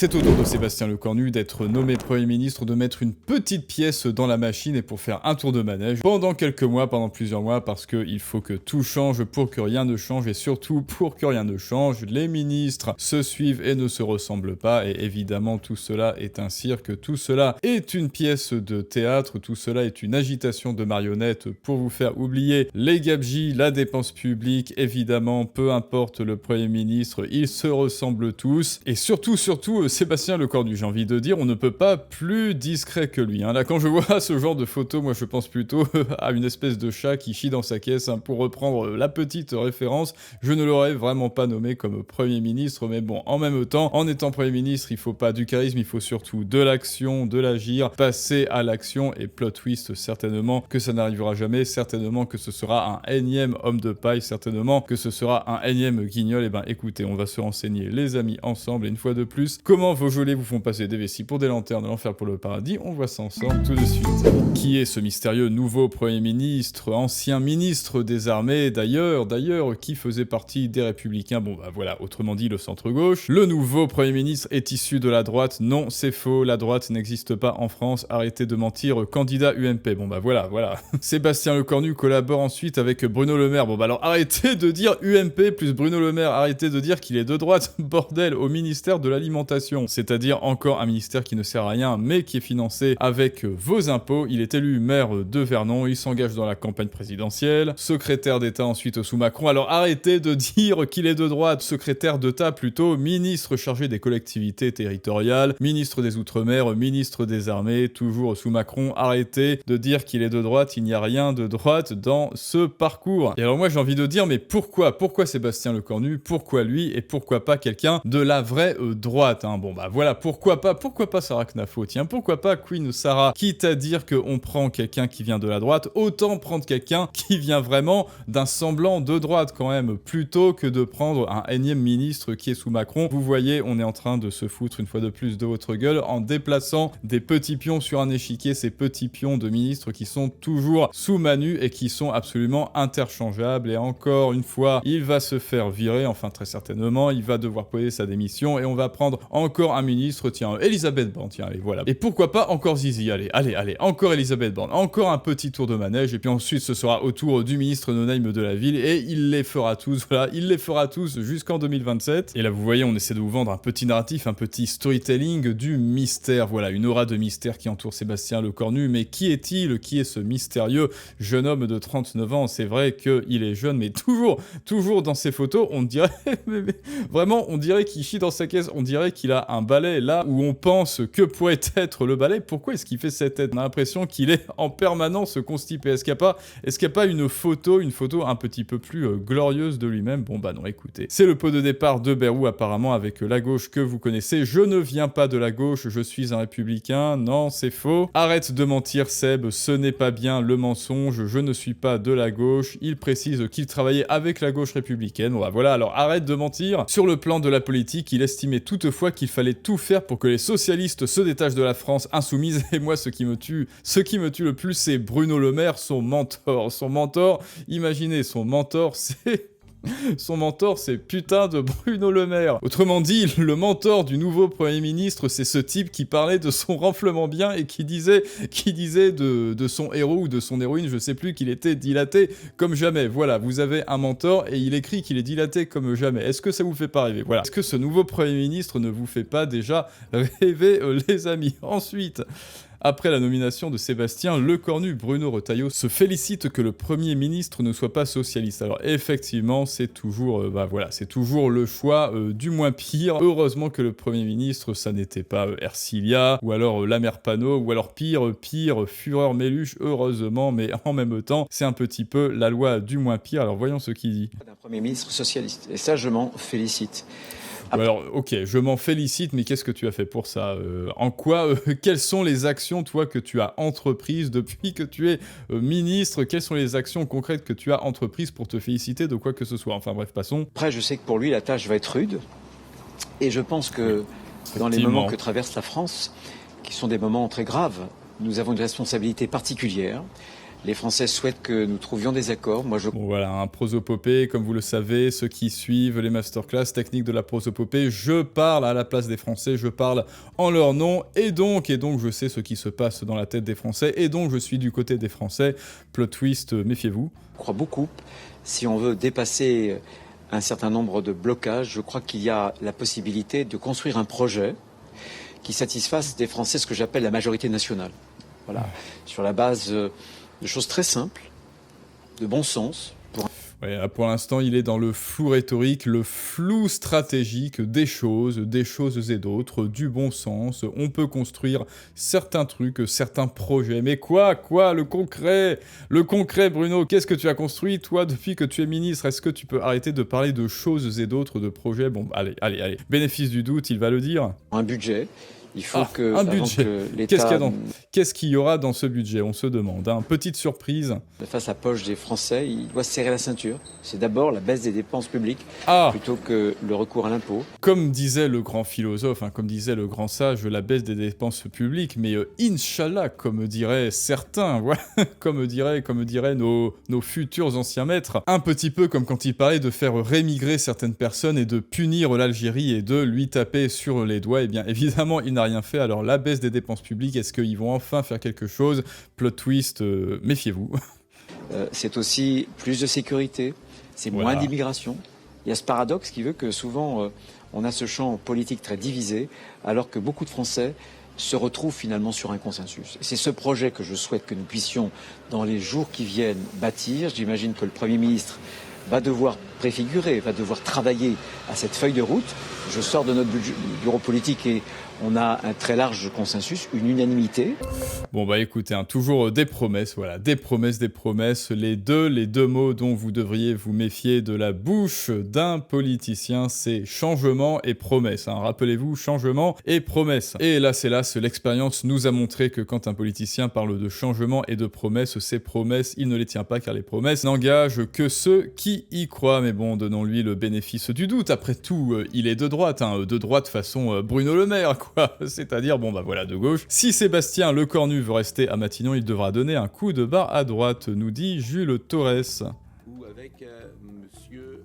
C'est au tour de Sébastien Lecornu d'être nommé Premier ministre, de mettre une petite pièce dans la machine et pour faire un tour de manège pendant quelques mois, pendant plusieurs mois, parce qu'il faut que tout change pour que rien ne change et surtout pour que rien ne change, les ministres se suivent et ne se ressemblent pas et évidemment tout cela est un cirque, tout cela est une pièce de théâtre, tout cela est une agitation de marionnettes pour vous faire oublier les gabegies, la dépense publique, évidemment, peu importe le Premier ministre, ils se ressemblent tous et surtout, Sébastien Lecornu, j'ai envie de dire, on ne peut pas plus discret que lui. Là, quand je vois ce genre de photo, moi, je pense plutôt à une espèce de chat qui chie dans sa caisse. Pour reprendre la petite référence, je ne l'aurais vraiment pas nommé comme Premier ministre, mais bon, en même temps, en étant Premier ministre, il faut pas du charisme, il faut surtout de l'action, de l'agir, passer à l'action et plot twist, certainement que ça n'arrivera jamais, certainement que ce sera un énième homme de paille, certainement que ce sera un énième guignol. Et ben écoutez, on va se renseigner les amis ensemble et une fois de plus, comment vos gelées vous font passer des vessies pour des lanternes, l'enfer pour le paradis, on voit ça ensemble tout de suite. Qui est ce mystérieux nouveau Premier ministre, ancien ministre des armées d'ailleurs, qui faisait partie des Républicains, bon bah voilà, autrement dit le centre-gauche. Le nouveau Premier ministre est issu de la droite, non c'est faux, la droite n'existe pas en France, arrêtez de mentir, candidat UMP, bon bah voilà. Sébastien Lecornu collabore ensuite avec Bruno Le Maire, bon bah alors arrêtez de dire UMP plus Bruno Le Maire, arrêtez de dire qu'il est de droite, bordel, au ministère de l'Alimentation, c'est-à-dire encore un ministère qui ne sert à rien, mais qui est financé avec vos impôts. Il est élu maire de Vernon, il s'engage dans la campagne présidentielle, secrétaire d'État ensuite sous Macron, alors arrêtez de dire qu'il est de droite, secrétaire d'État plutôt, ministre chargé des collectivités territoriales, ministre des Outre-mer, ministre des Armées, toujours sous Macron, arrêtez de dire qu'il est de droite, il n'y a rien de droite dans ce parcours. Et alors moi j'ai envie de dire, mais pourquoi Sébastien Lecornu, pourquoi lui, et pourquoi pas quelqu'un de la vraie droite, Bon bah voilà, pourquoi pas Sarah Knafo, tiens, pourquoi pas Queen Sarah, quitte à dire qu'on prend quelqu'un qui vient de la droite, autant prendre quelqu'un qui vient vraiment d'un semblant de droite quand même, plutôt que de prendre un énième ministre qui est sous Macron. Vous voyez, on est en train de se foutre une fois de plus de votre gueule en déplaçant des petits pions sur un échiquier, ces petits pions de ministres qui sont toujours sous Manu et qui sont absolument interchangeables. Et encore une fois, il va se faire virer, enfin très certainement, il va devoir poser sa démission et on va prendre encore un ministre, tiens, Elisabeth Borne, tiens, allez, voilà. Et pourquoi pas encore Zizi, allez, encore Elisabeth Borne, encore un petit tour de manège, et puis ensuite ce sera au tour du ministre no-name de la ville, et il les fera tous, voilà, il les fera tous jusqu'en 2027. Et là, vous voyez, on essaie de vous vendre un petit narratif, un petit storytelling du mystère, voilà, une aura de mystère qui entoure Sébastien Lecornu, mais qui est-il? Qui est ce mystérieux jeune homme de 39 ans? C'est vrai qu'il est jeune, mais toujours dans ses photos, on dirait, vraiment, on dirait qu'il chie dans sa caisse, on dirait qu'il a un balai là où on pense que pourrait être le balai. Pourquoi est-ce qu'il fait cette tête? On a l'impression qu'il est en permanence constipé. Est-ce qu'il n'y a pas une photo un petit peu plus glorieuse de lui-même? Bon bah non, écoutez, c'est le pot de départ de Bayrou apparemment avec la gauche que vous connaissez. Je ne viens pas de la gauche, je suis un républicain. Non, c'est faux. Arrête de mentir Seb, ce n'est pas bien le mensonge, je ne suis pas de la gauche. Il précise qu'il travaillait avec la gauche républicaine. Bon bah voilà, alors arrête de mentir. Sur le plan de la politique, il estimait toutefois qu'il fallait tout faire pour que les socialistes se détachent de la France insoumise. Et moi, ce qui me tue le plus, c'est Bruno Le Maire, son mentor. Imaginez, son mentor, c'est putain de Bruno Le Maire. Autrement dit, le mentor du nouveau Premier ministre, c'est ce type qui parlait de son renflement bien et qui disait de son héros ou de son héroïne, je sais plus, qu'il était dilaté comme jamais. Voilà, vous avez un mentor et il écrit qu'il est dilaté comme jamais. Est-ce que ça vous fait pas rêver? Voilà. Est-ce que ce nouveau Premier ministre ne vous fait pas déjà rêver, les amis? Ensuite, après la nomination de Sébastien Lecornu, Bruno Retailleau se félicite que le Premier ministre ne soit pas socialiste. Alors effectivement, c'est toujours, c'est toujours le choix du moins pire. Heureusement que le Premier ministre, ça n'était pas Ercilia, ou alors la mère Panot, ou alors pire, Fureur Méluche, heureusement, mais en même temps, c'est un petit peu la loi du moins pire. Alors voyons ce qu'il dit. D'un Premier ministre socialiste, et ça je m'en félicite. Alors, ok, je m'en félicite, mais qu'est-ce que tu as fait pour ça? Quelles sont les actions, toi, que tu as entreprises depuis que tu es ministre? Quelles sont les actions concrètes que tu as entreprises pour te féliciter de quoi que ce soit? Enfin bref, passons. Après, je sais que pour lui, la tâche va être rude, et je pense que dans les moments que traverse la France, qui sont des moments très graves, nous avons une responsabilité particulière. Les Français souhaitent que nous trouvions des accords. Moi, je Bon voilà, un prosopopée, comme vous le savez, ceux qui suivent les masterclass techniques de la prosopopée, je parle à la place des Français, je parle en leur nom, et donc je sais ce qui se passe dans la tête des Français, et donc je suis du côté des Français. Plot twist, méfiez-vous. crois beaucoup. Si on veut dépasser un certain nombre de blocages, je crois qu'il y a la possibilité de construire un projet qui satisfasse des Français ce que j'appelle la majorité nationale. Voilà, sur la base de choses très simples, de bon sens. Ouais, là, pour l'instant, il est dans le flou rhétorique, le flou stratégique des choses et d'autres, du bon sens. On peut construire certains trucs, certains projets. Mais quoi, le concret? Le concret, Bruno, qu'est-ce que tu as construit, toi, depuis que tu es ministre? Est-ce que tu peux arrêter de parler de choses et d'autres, de projets? Bon, allez. Bénéfice du doute, il va le dire. Un budget. Il faut que, un budget. l'État Qu'est-ce qu'il y aura dans ce budget? On se demande. Hein. Petite surprise. Face à la poche des Français, il doit se serrer la ceinture. C'est d'abord la baisse des dépenses publiques plutôt que le recours à l'impôt. Comme disait le grand philosophe, hein, comme disait le grand sage, la baisse des dépenses publiques, mais Inch'Allah, comme diraient certains, voilà, comme diraient nos futurs anciens maîtres, un petit peu comme quand il parlait de faire rémigrer certaines personnes et de punir l'Algérie et de lui taper sur les doigts. Eh bien, évidemment, il n'a rien fait. Alors, la baisse des dépenses publiques, est-ce qu'ils vont enfin faire quelque chose? Plot twist, méfiez-vous. C'est aussi plus de sécurité, c'est moins d'immigration. Il y a ce paradoxe qui veut que souvent on a ce champ politique très divisé, alors que beaucoup de Français se retrouvent finalement sur un consensus. Et c'est ce projet que je souhaite que nous puissions, dans les jours qui viennent, bâtir. J'imagine que le Premier ministre va devoir préfigurer, va devoir travailler à cette feuille de route. Je sors de notre bureau politique et on a un très large consensus, une unanimité. Bon bah écoutez, hein, toujours des promesses, voilà, des promesses, les deux mots dont vous devriez vous méfier de la bouche d'un politicien, c'est changement et promesse. Hein. Rappelez-vous, changement et promesse. Et hélas, l'expérience nous a montré que quand un politicien parle de changement et de promesses, ces promesses, il ne les tient pas car les promesses n'engagent que ceux qui y croient. Mais bon, donnons-lui le bénéfice du doute. Après tout, il est de droite, hein, de droite façon Bruno Le Maire, quoi. C'est-à-dire, bon bah voilà, de gauche. Si Sébastien Lecornu veut rester à Matignon, il devra donner un coup de barre à droite, nous dit Jules Torres. Ou avec monsieur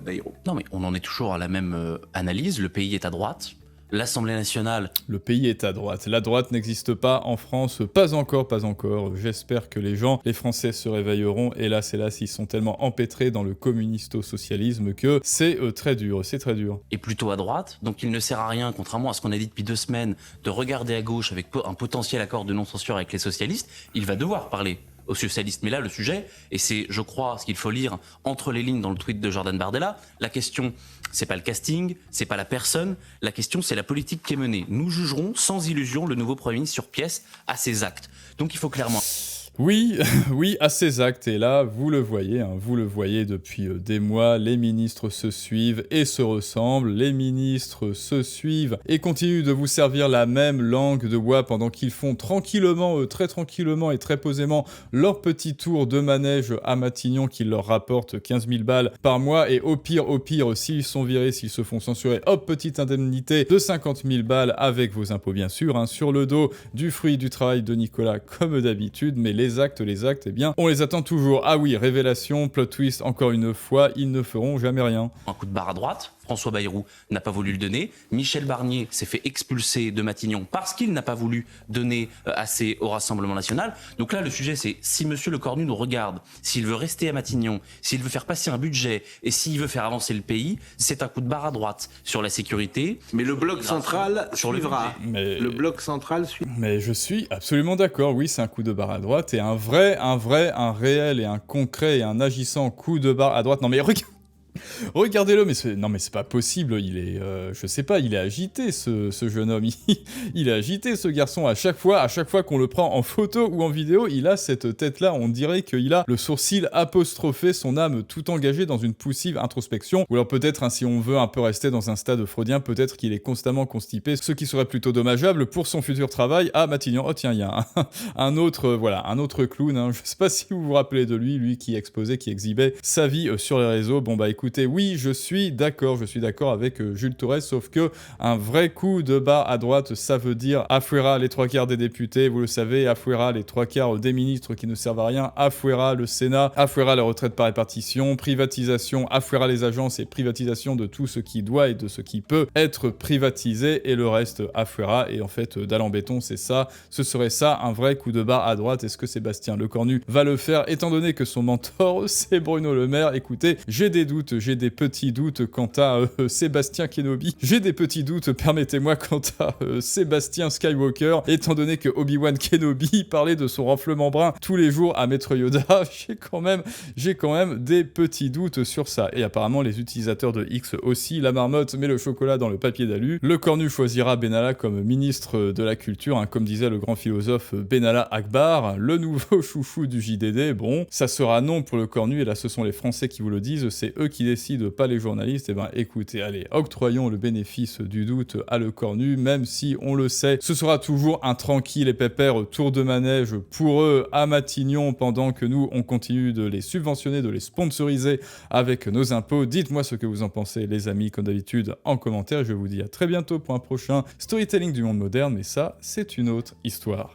Bayrou. Non mais on en est toujours à la même analyse, le pays est à droite. L'Assemblée nationale... Le pays est à droite. La droite n'existe pas en France, pas encore. J'espère que les Français se réveilleront. Hélas, ils sont tellement empêtrés dans le communisto-socialisme que c'est très dur, Et plutôt à droite, donc il ne sert à rien, contrairement à ce qu'on a dit depuis 2 semaines, de regarder à gauche avec un potentiel accord de non-censure avec les socialistes. Il va devoir parler aux socialistes. Mais là, le sujet, et c'est, je crois, ce qu'il faut lire entre les lignes dans le tweet de Jordan Bardella, la question, c'est pas le casting, c'est pas la personne, la question, c'est la politique qui est menée. Nous jugerons sans illusion le nouveau Premier ministre sur pièce à ses actes. Donc il faut clairement... Oui, à ces actes, et là, vous le voyez depuis des mois, les ministres se suivent et se ressemblent, les ministres se suivent et continuent de vous servir la même langue de bois pendant qu'ils font tranquillement, très tranquillement et très posément leur petit tour de manège à Matignon qui leur rapporte 15 000 balles par mois, et au pire, s'ils sont virés, s'ils se font censurer, hop, petite indemnité de 50 000 balles avec vos impôts bien sûr, hein, sur le dos du fruit du travail de Nicolas comme d'habitude, mais les actes, eh bien, on les attend toujours. Ah oui, révélation, plot twist, encore une fois, ils ne feront jamais rien. Un coup de barre à droite, François Bayrou n'a pas voulu le donner. Michel Barnier s'est fait expulser de Matignon parce qu'il n'a pas voulu donner assez au Rassemblement national. Donc là, le sujet, c'est si monsieur Lecornu nous regarde, s'il veut rester à Matignon, s'il veut faire passer un budget et s'il veut faire avancer le pays, c'est un coup de barre à droite sur la sécurité. Mais le bloc central suivra. Le bloc central suit. Mais je suis absolument d'accord, oui, c'est un coup de barre à droite et un réel et un concret et un agissant coup de barre à droite. Non mais regardez-le, mais c'est pas possible, il est, je sais pas, il est agité ce jeune homme, il est agité ce garçon, à chaque fois qu'on le prend en photo ou en vidéo, il a cette tête-là, on dirait qu'il a le sourcil apostrophé, son âme tout engagée dans une poussive introspection, ou alors peut-être, hein, si on veut un peu rester dans un stade freudien, peut-être qu'il est constamment constipé, ce qui serait plutôt dommageable pour son futur travail à Matignon. Oh tiens, il y a un autre clown, hein. Je sais pas si vous vous rappelez de lui qui exposait, qui exhibait sa vie sur les réseaux. Bon bah écoute, écoutez, oui, je suis d'accord avec Jules Torres, sauf que un vrai coup de bas à droite, ça veut dire afuera les 3/4 des députés, vous le savez, afuera les 3/4 des ministres qui ne servent à rien, afuera le Sénat, afuera la retraite par répartition, privatisation, afuera les agences et privatisation de tout ce qui doit et de ce qui peut être privatisé, et le reste afuera. Et en fait, dalle en béton, c'est ça, ce serait ça, un vrai coup de bas à droite. Est-ce que Sébastien Lecornu va le faire, étant donné que son mentor, c'est Bruno Le Maire? Écoutez, j'ai des doutes, j'ai des petits doutes quant à Sébastien Kenobi, j'ai des petits doutes, permettez-moi, quant à Sébastien Skywalker, étant donné que Obi-Wan Kenobi parlait de son renflement brun tous les jours à Maître Yoda. j'ai quand même des petits doutes sur ça. Et apparemment, les utilisateurs de X aussi. La marmotte met le chocolat dans le papier d'alu. Lecornu choisira Benalla comme ministre de la Culture, hein, comme disait le grand philosophe Benalla Akbar, le nouveau chouchou du JDD. Bon, ça sera non pour Lecornu, et là, ce sont les Français qui vous le disent, c'est eux qui décident, pas les journalistes. Et ben, écoutez, allez, octroyons le bénéfice du doute à Lecornu, même si, on le sait, ce sera toujours un tranquille et pépère tour de manège pour eux à Matignon, pendant que nous, on continue de les subventionner, de les sponsoriser avec nos impôts. Dites-moi ce que vous en pensez, les amis, comme d'habitude, en commentaire. Je vous dis à très bientôt pour un prochain Storytelling du monde moderne, mais ça, c'est une autre histoire.